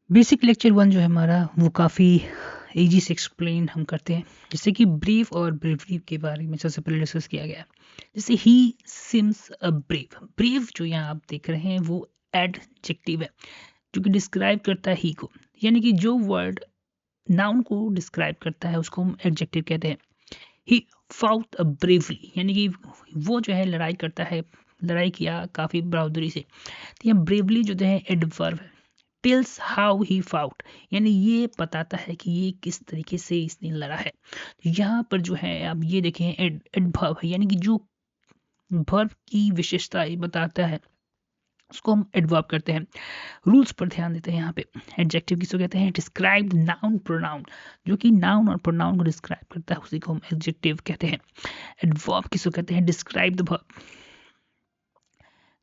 Basic lecture 1 जो है हमारा वो काफ़ी ईजी से एक्सप्लेन हम करते हैं, जैसे कि ब्रीफ और ब्रेवरी के बारे में सबसे पहले डिस्कस किया गया है। जैसे ही सिम्स अ ब्रेव, ब्रेव जो यहाँ आप देख रहे हैं वो एडजेक्टिव है जो कि डिस्क्राइब करता है ही को, यानी कि जो वर्ड नाउन को डिस्क्राइब करता है उसको हम एडजेक्टिव कहते हैं। ही फाउट अ ब्रेवली, यानी कि वो जो है लड़ाई करता है, लड़ाई किया काफ़ी बहादुरी से। तो यहाँ ब्रेवली जो है एडवर्ब है। टेल्स हाउ ही फाउट, यानी ये बताता है कि ये किस तरीके से इसने लड़ा है। तो यहाँ पर जो है आप ये देखें एडवर्ब है, यानी कि जो वर्ब की विशेषता ये बताता है उसको हम एडवर्ब करते हैं। रूल्स पर ध्यान देते हैं यहाँ पे। एडजेक्टिव किसको कहते हैं? डिस्क्राइब नाउन प्रोनाउन, जो कि नाउन और प्रोनाउन को डिस्क्राइब करता है उसी को हम एडजेक्टिव कहते हैं। एडवर्ब किसको कहते हैं? Describe the verb.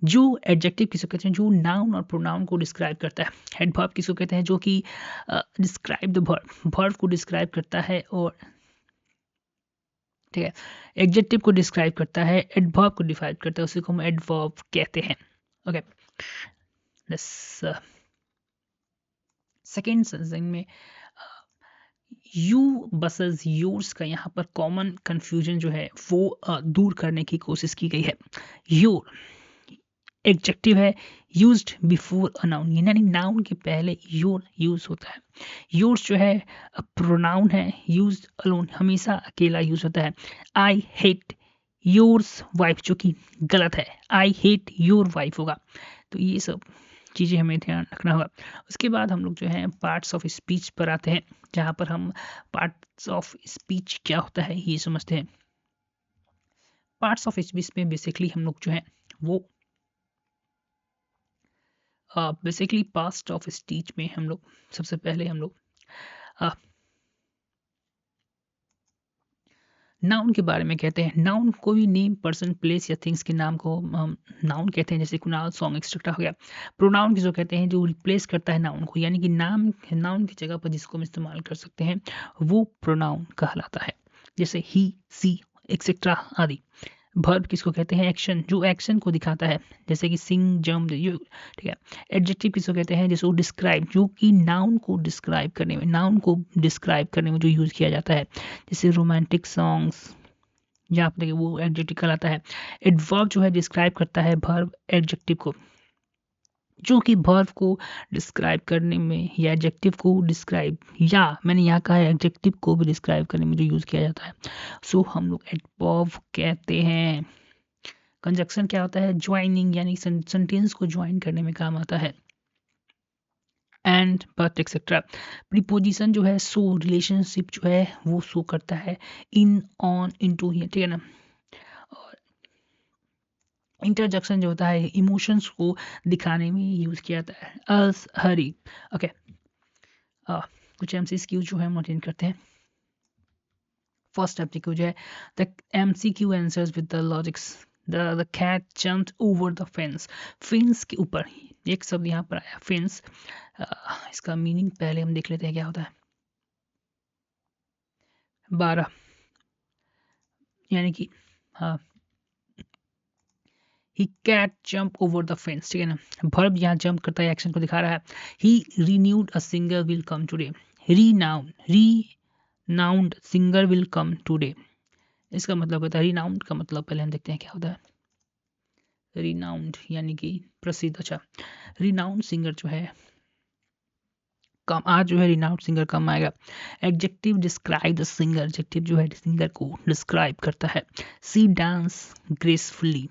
जो एडजेक्टिव किसको कहते हैं? जो नाउन और प्रोनाउन को डिस्क्राइब करता है। एडवर्ब किसको कहते हैं? जो कि डिस्क्राइब द वर्ब, वर्ब को डिस्क्राइब करता है। और ठीक है, एडजेक्टिव को डिस्क्राइब करता है, एडवर्ब को डिफाइव करता है, उसी को हम एडवर्ब कहते हैं। ओके, लेट्स सेकेंड सेंटेंस में यू वर्सेस योर्स का यहाँ पर कॉमन कंफ्यूजन जो है वो दूर करने की कोशिश की गई है। योर एडजेक्टिव है यूज्ड बिफोर अ नाउन, यानी नाउन के पहले योर यूज होता है। योर्स जो है प्रोनाउन है, यूज्ड अलोन, हमेशा अकेला यूज होता है। आई हेट योर्स वाइफ, जो कि गलत है, आई हेट योर वाइफ होगा। तो ये सब चीज़ें हमें ध्यान रखना होगा। उसके बाद हम लोग जो है पार्ट्स ऑफ स्पीच पर आते हैं, जहाँ पर हम पार्ट्स ऑफ स्पीच क्या होता है ये समझते हैं। पार्ट्स ऑफ स्पीच में बेसिकली हम लोग जो है वो बेसिकली पास्ट ऑफ स्पीच में हम लोग सबसे पहले हम लोग नाउन के बारे में कहते हैं। नाउन कोई नेम, पर्सन, प्लेस या थिंग्स के नाम को हम नाउन कहते हैं, जैसे कुणाल, सॉन्ग एक्सेट्रा हो गया। प्रोनाउन किसको कहते हैं? जो रिप्लेस करता है नाउन को, यानी कि नाउन की जगह पर जिसको हम इस्तेमाल कर सकते हैं वो प्रोनाउन कहलाता है, जैसे ही, सी, एक्सेट्रा आदि। वर्ब किसको कहते हैं? एक्शन, जो एक्शन को दिखाता है, जैसे कि सिंग, जंप, यू। ठीक है। एडजेक्टिव किसको कहते हैं? जिसको डिस्क्राइब, जो कि नाउन को डिस्क्राइब करने में, नाउन को डिस्क्राइब करने में जो यूज किया जाता है, जैसे रोमांटिक सॉन्ग्स, यहाँ पर देखिए वो एडजेक्टिव कहलाता है। एडवर्ब जो है डिस्क्राइब करता है वर्ब एडजेक्टिव को, जो कि वर्ब को डिस्क्राइब करने में या एडजेक्टिव को डिस्क्राइब, या मैंने यहाँ कहा है एडजेक्टिव को भी डिस्क्राइब करने में जो यूज़ किया जाता है सो हम लोग एडवर्ब कहते हैं। कंजक्शन क्या होता है? ज्वाइनिंग, यानी सेंटेंस को ज्वाइन करने में काम आता है। And but etcetera. प्रीपोजिशन जो है सो रिलेशनशिप जो है वो शो करता है, इन, ऑन, इनटू, ठीक है ना। और इंटरजेक्शन जो होता है इमोशंस को दिखाने में यूज किया जाता है। अस, हरी। ओके, कुछ एमसीक्यू जो है हम अटेंड करते हैं। फर्स्ट एमसीक्यू जो है the MCQ answers with the logics. The cat jumped over the fence, fence के ऊपर, एक शब्द यहाँ पर आया फेंस। इसका मीनिंग पहले हम देख लेते हैं क्या होता है। 12, यानी कि हाँ, he cat jump over the fence, ठीक है ना। वर्ब यहाँ जंप करता है, एक्शन को दिखा रहा है। He renewed a singer will come today. Renowned singer will come today, इसका मतलब होता है रीनाउंड का मतलब पहले हम देखते हैं क्या होता है। रीनाउंड यानी कि प्रसिद्ध। अच्छा, रीनाउंड सिंगर जो है कम, आज जो है रिनाउंड सिंगर कम आएगा। Adjective describe the singer, adjective जो है सिंगर को डिस्क्राइब करता है। सी डांस ग्रेसफुली,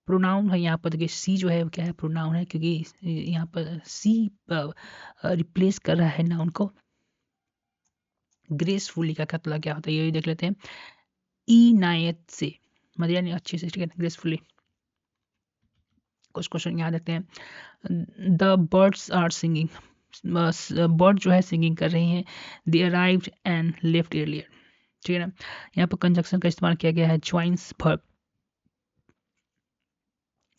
प्रोनाउन है यहाँ पर। देखिए सी जो है क्या है? प्रोनाउन है, क्योंकि यहाँ पर सी रिप्लेस कर रहा है नाउन को। ग्रेसफुली का मतलब क्या होता है ये देख लेते हैं। इनायत से, मतलब यानी अच्छे से, ठीक है। ग्रेसफुली। कुछ क्वेश्चन यहाँ देखते हैं। The birds are singing, bird जो है सिंगिंग कर रही हैं। They arrived and left earlier, ठीक है ना। यहाँ पर कंजक्शन का इस्तेमाल किया गया है, joins verb.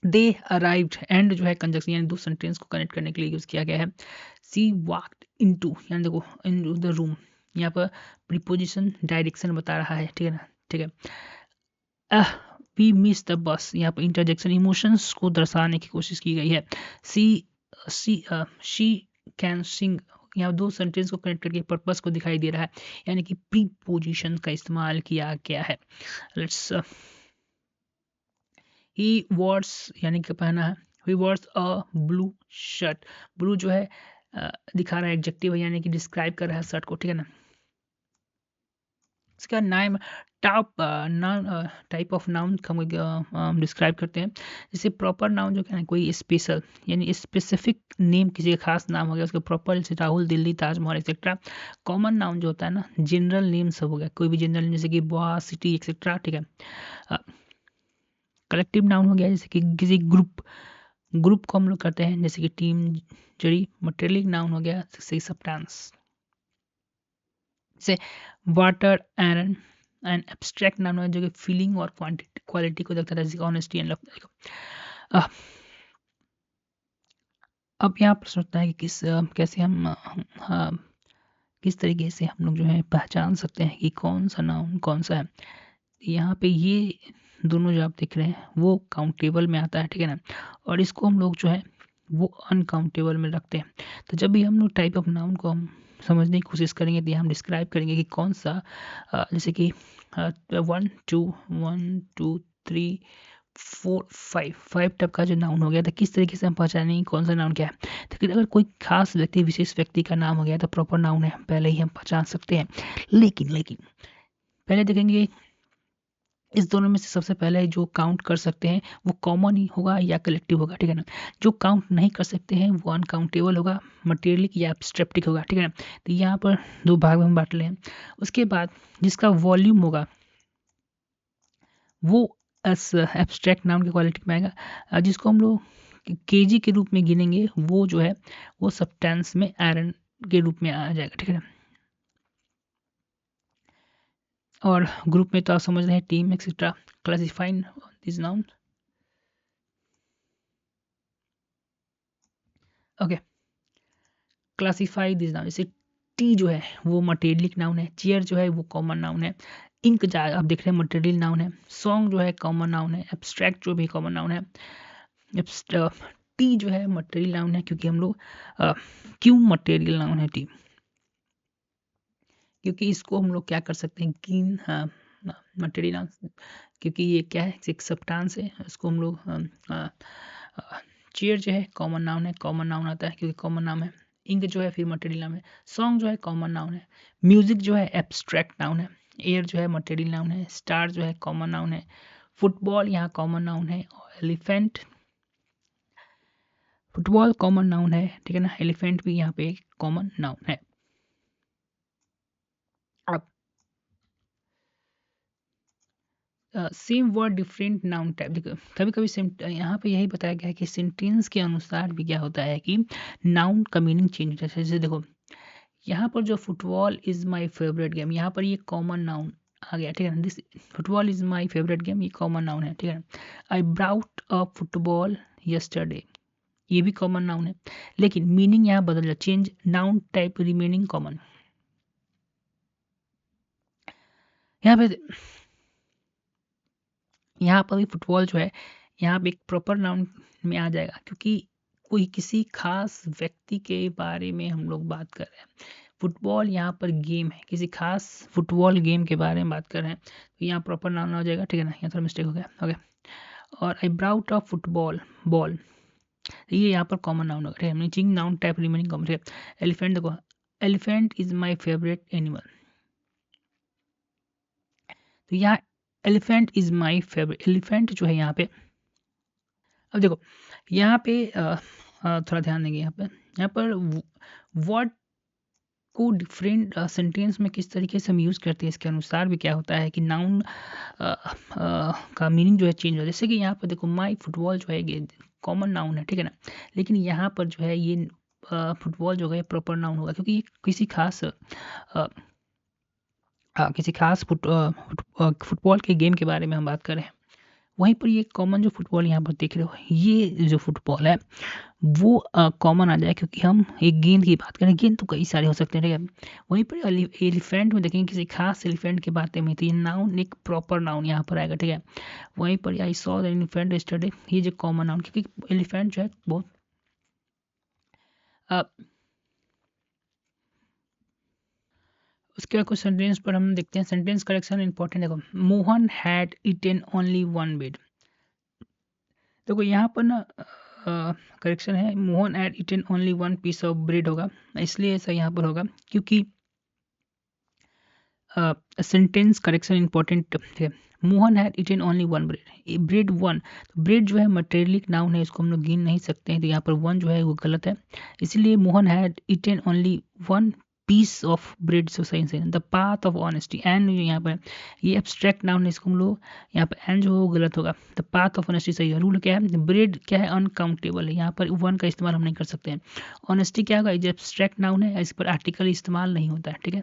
They arrived, and जो है कंजक्शन, यानी दो सेंटेंस को कनेक्ट करने के लिए यूज किया गया है। सी वॉक्ड इनटू, यानी देखो इन द रूम, यहाँ पर प्रीपोजिशन डायरेक्शन बता रहा है, ठीक है ना। ठीक है। वी मिस द बस, यहाँ पर इंटरजेक्शन इमोशंस को दर्शाने की कोशिश की गई है। सी शी कैन सिंग, यहाँ दो सेंटेंस को कनेक्ट करके पर्पस को दिखाई दे रहा है, यानी कि प्रीपोजिशन का इस्तेमाल किया गया है। लेट्स ही वॉर्स यानी कि पहना है, ही वॉर्स अ ब्लू शर्ट, ब्लू जो है दिखा रहा है एडजेक्टिव है, यानी कि डिस्क्राइब कर रहा है शर्ट को, ठीक है ना। इसका नाम top noun type of noun हम डिस्क्राइब करते हैं। जैसे प्रॉपर नाउन जो क्या है, कोई स्पेशल यानी स्पेसिफिक नेम, किसी का खास नाम हो गया उसका प्रॉपर, जैसे Rahul, Delhi, Taj Mahal etcetera. Common noun जो होता है ना, जनरल नेम सब हो गया, कोई भी जनरल नेम जैसे कि बॉ, सिटी एक्सेट्रा, ठीक है। कलेक्टिव नाउन हो गया जैसे कि किसी ग्रुप को हम लोग करते हैं, जैसे कि टीम, जड़ी। मटेरियलिक नाउन हो गया जैसे सब्सटेंस, जैसे water, iron. And abstract noun है जो कि फीलिंग और क्वालिटी को देखता है, जैसे ऑनेस्टी एंड लव। अब यहाँ प्रश्न उठता है कि कैसे हम किस तरीके से हम लोग जो है पहचान सकते हैं कि कौन सा नाउन कौन सा है। यहाँ पे ये दोनों जो आप देख रहे हैं वो काउंटेबल में आता है, ठीक है ना, और इसको हम लोग जो है वो अनकाउंटेबल में रखते हैं। तो जब भी हम लोग टाइप ऑफ नाउन को हम समझने की कोशिश करेंगे तो हम डिस्क्राइब करेंगे कि कौन सा जैसे कि 1 2 1 2 3 4 5 टाइप का जो नाउन हो गया था, किस तरीके से हम पहचानेंगे कौन सा नाउन क्या है। तो अगर कोई खास व्यक्ति, विशेष व्यक्ति का नाम हो गया तो प्रॉपर नाउन है, पहले ही हम पहचान सकते हैं। लेकिन पहले देखेंगे इस दोनों में से सबसे पहले जो काउंट कर सकते हैं वो कॉमन ही होगा या कलेक्टिव होगा, ठीक है ना। जो काउंट नहीं कर सकते हैं वो अनकाउंटेबल होगा, मटेरियलिक या एब्स्ट्रैक्टिव होगा, ठीक है ना। तो यहाँ पर दो भाग में हम बांट लें। उसके बाद जिसका वॉल्यूम होगा वो एब्स्ट्रैक्ट नाउन की क्वालिटी में आएगा, जिसको हम लोग केजी के रूप में गिनेंगे वो जो है वो सब्सटेंस में आयरन के रूप में आ जाएगा, ठीक है ना। और ग्रुप में तो आप समझ रहे हैं, team etcetera. Classifying this noun, okay. Classify this noun, जैसे टी जो है वो मटेरियलिक नाउन है, चेयर जो है वो कॉमन नाउन है, इंक जो आप देख रहे हैं मटेरियल नाउन है, सॉन्ग जो है कॉमन नाउन है, एब्स्ट्रैक्ट जो भी कॉमन नाउन है। टी जो है मटेरियल नाउन है, क्योंकि हम लोग क्यों मटेरियल नाउन है टी, क्योंकि इसको हम लोग क्या कर सकते हैं कीन मटेरियल नाउन, क्योंकि ये क्या है एक सब्सटेंस है, इसको हम लोग चेयर जो है कॉमन नाउन है, कॉमन नाउन आता है क्योंकि कॉमन नाम है। इंक जो है फिर मटेरियल नाम है, सॉन्ग जो है कॉमन नाउन है, म्यूजिक जो है एब्स्ट्रैक्ट नाउन है, एयर जो है मटेरियल नाउन है, स्टार जो है कॉमन नाउन है, फुटबॉल यहाँ कॉमन नाउन है, और एलिफेंट, फुटबॉल कॉमन नाउन है, ठीक है ना, एलिफेंट भी यहाँ पे कॉमन नाउन है। अब same word different noun type, देखो कभी कभी सेम, यहाँ पे यही बताया गया है कि सेंटेंस के अनुसार भी क्या होता है कि नाउन का मीनिंग चेंज होता है। जैसे देखो यहाँ पर जो football is my favourite game, यहाँ पर ये कॉमन नाउन आ गया, ठीक है ना। This football is my favourite game, ये कॉमन नाउन है, ठीक है ना। आई ब्राउट अ फुटबॉल यस्टरडे, ये भी कॉमन नाउन है, लेकिन मीनिंग यहाँ बदल जाए, change, noun type remaining common. यहाँ पे यहाँ पर भी फुटबॉल जो है यहाँ पे एक प्रॉपर नाउन में आ जाएगा, क्योंकि कोई किसी खास व्यक्ति के बारे में हम लोग बात कर रहे हैं। फुटबॉल यहाँ पर गेम है, किसी खास फुटबॉल गेम के बारे में बात कर रहे हैं, तो यहाँ प्रॉपर नाउन हो जाएगा, ठीक है ना। यहाँ थोड़ा मिस्टेक हो गया, ओके। और आई ब्राउट ऑफ फुटबॉल बॉल, ये यहाँ पर कॉमन नाउन होगा, ठीक है, meaning noun type remaining common, ठीक है। एलिफेंट देखो, elephant is my favourite animal, तो यहाँ elephant is my favourite, elephant जो है यहाँ पे, अब देखो यहाँ पे थोड़ा ध्यान देंगे, यहाँ पर वर्ड को डिफरेंट सेंटेंस में किस तरीके से हम यूज़ करते हैं, इसके अनुसार भी क्या होता है कि नाउन का मीनिंग जो है चेंज हो। जैसे कि यहाँ पर देखो माई फुटबॉल जो है ये कॉमन नाउन है, ठीक है ना, लेकिन यहाँ पर जो है ये फुटबॉल जो है प्रॉपर नाउन होगा, क्योंकि ये किसी खास फुटबॉल के गेम के बारे में हम बात कर रहे हैं। वहीं पर ये कॉमन जो फुटबॉल यहाँ पर देख रहे हो, ये जो फुटबॉल है वो कॉमन आ जाए, क्योंकि हम एक गेंद की बात करें, गेंद तो कई सारे हो सकते हैं, ठीक है। वहीं पर एलिफेंट में देखेंगे किसी खास एलिफेंट की बातें में, तो ये नाउन एक प्रॉपर नाउन यहाँ पर आएगा, ठीक है। वहीं पर I saw the elephant yesterday, ये जो कॉमन नाउन, क्योंकि एलिफेंट जो है बहुत इसके बाद कुछ सेंटेंस पर हम देखते हैं। Sentence correction important. देखो, Mohan had eaten only one bread. देखो यहाँ पर ना करेक्शन है, Mohan had eaten only one piece of bread होगा, इसलिए ऐसा यहाँ पर होगा क्योंकि सेंटेंस करेक्शन इंपॉर्टेंट है। Mohan had eaten only one bread, bread one, तो ब्रेड जो है मटेरियलिक नाउन है, इसको हम लोग गिन नहीं सकते हैं, तो यहाँ पर वन जो है वो गलत है, इसलिए Mohan had eaten only one piece of bread. So सही से the path of honesty, and जो यहाँ पर ये एब्स्ट्रैक्ट नाउन है, इसको हम लोग यहाँ पर एंड जो है वो गलत होगा। द पाथ ऑफ ऑनेस्टी सही है। रूल क्या है, ब्रेड क्या है, अनकाउंटेबल है, यहाँ पर वन का इस्तेमाल हम नहीं कर सकते हैं। ऑनेस्टी क्या होगा, ये एब्स्ट्रैक्ट नाउन है, इस पर आर्टिकल इस्तेमाल नहीं होता है, ठीक है।